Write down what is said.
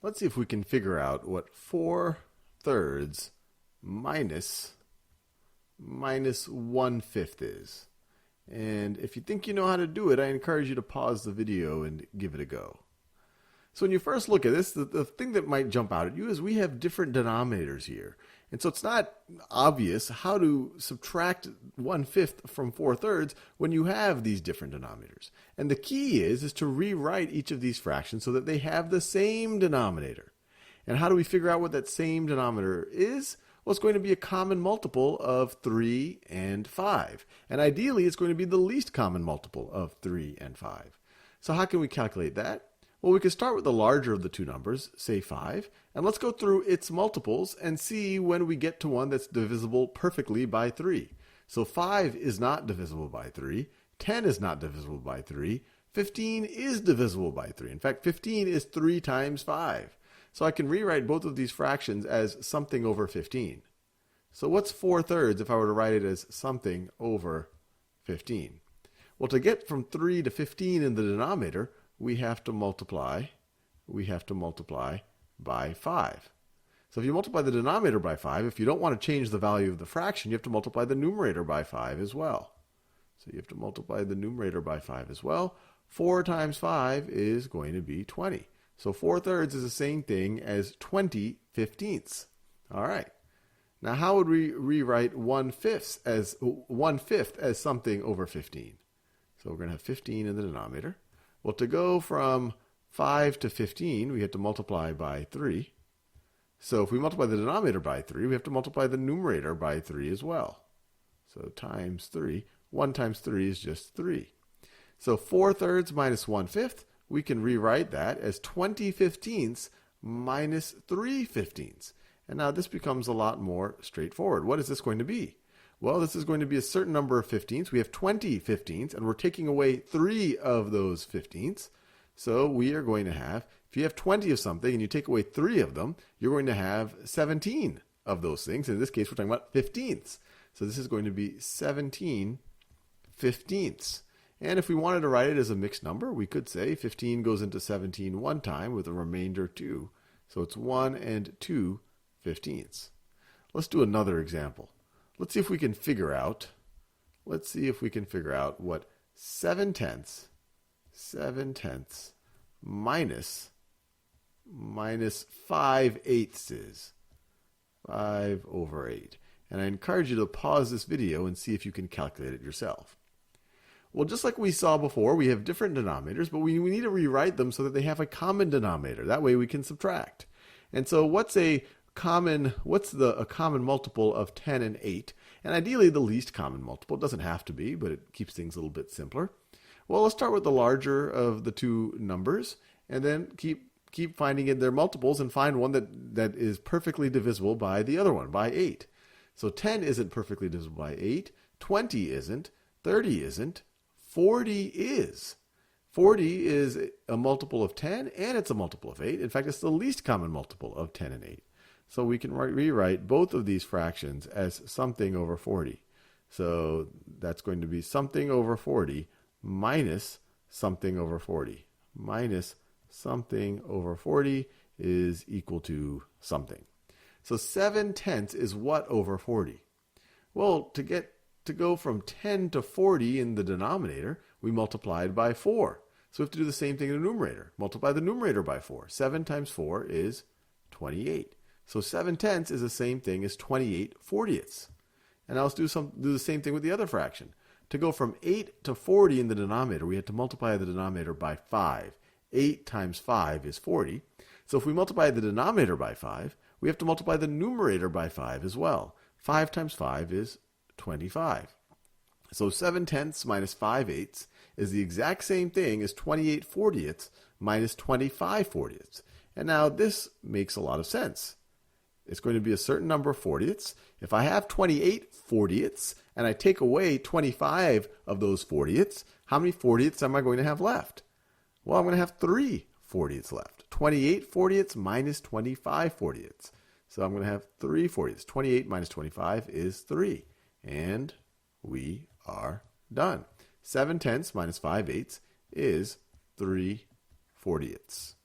Let's see if we can figure out what 4/3 minus 1/5 is. And if you think you know how to do it, I encourage you to pause the video and give it a go. So when you first look at this, the thing that might jump out at you is we have different denominators here. And so it's not obvious how to subtract 1/5 from 4/3 when you have these different denominators. And the key is to rewrite each of these fractions so that they have the same denominator. And how do we figure out what that same denominator is? Well, it's going to be a common multiple of 3 and 5. And ideally, it's going to be the least common multiple of 3 and 5. So how can we calculate that? Well, we can start with the larger of the two numbers, say 5, and let's go through its multiples and see when we get to one that's divisible perfectly by 3. So 5 is not divisible by 3, 10 is not divisible by 3, 15 is divisible by 3. In fact, 15 is 3 times 5. So I can rewrite both of these fractions as something over 15. So what's 4/3 if I were to write it as something over 15? Well, to get from 3 to 15 in the denominator, we have to multiply by 5. So if you multiply the denominator by 5, if you don't want to change the value of the fraction, you have to multiply the numerator by 5 as well. So you have to multiply the numerator by 5 as well. 4 times 5 is going to be 20. So 4/3 is the same thing as 20/15. All right. Now how would we rewrite 1/5 as something over 15? So we're going to have 15 in the denominator. Well, to go from 5 to 15, we have to multiply by 3. So if we multiply the denominator by 3, we have to multiply the numerator by 3 as well. So times 3. 1 times 3 is just 3. So 4/3 minus 1/5, we can rewrite that as 20/15 minus 3/15. And now this becomes a lot more straightforward. What is this going to be? Well, this is going to be a certain number of 15ths. We have 20 15ths, and we're taking away 3 of those 15ths. So we are going to have, if you have 20 of something and you take away 3 of them, you're going to have 17 of those things. In this case, we're talking about 15ths. So this is going to be 17 15ths. And if we wanted to write it as a mixed number, we could say 15 goes into 17 one time with a remainder 2. So it's 1 and 2 15ths. Let's do another example. Let's see if we can figure out what 7/10 minus 5/8 is. 5/8. And I encourage you to pause this video and see if you can calculate it yourself. Well, just like we saw before, we have different denominators, but we need to rewrite them so that they have a common denominator. That way we can subtract. And so what's a common multiple of 10 and 8? And ideally the least common multiple. It doesn't have to be, but it keeps things a little bit simpler. Well, let's start with the larger of the two numbers and then keep finding in their multiples and find one that is perfectly divisible by the other one, by 8. So 10 isn't perfectly divisible by 8, 20 isn't, 30 isn't, 40 is. 40 is a multiple of 10 and it's a multiple of 8. In fact, it's the least common multiple of 10 and 8. So we can rewrite both of these fractions as something over 40. So that's going to be something over 40 minus something over 40. Minus something over 40 is equal to something. So 7/10 is what over 40? Well, to go from 10 to 40 in the denominator, we multiplied by 4. So we have to do the same thing in the numerator. Multiply the numerator by 4. 7 times 4 is 28. So 7/10 is the same thing as 28/40. And now let's do the same thing with the other fraction. To go from 8 to 40 in the denominator, we had to multiply the denominator by 5. 8 times 5 is 40. So if we multiply the denominator by 5, we have to multiply the numerator by 5 as well. 5 times 5 is 25. So 7/10 minus 5/8 is the exact same thing as 28/40 minus 25/40. And now this makes a lot of sense. It's going to be a certain number of 40ths. If I have 28/40 and I take away 25 of those 40ths, how many 40ths am I going to have left? Well, I'm going to have 3 40ths left. 28/40 minus 25/40. So I'm going to have 3 40ths. 28 minus 25 is 3. And we are done. 7/10 minus 5/8 is 3/40.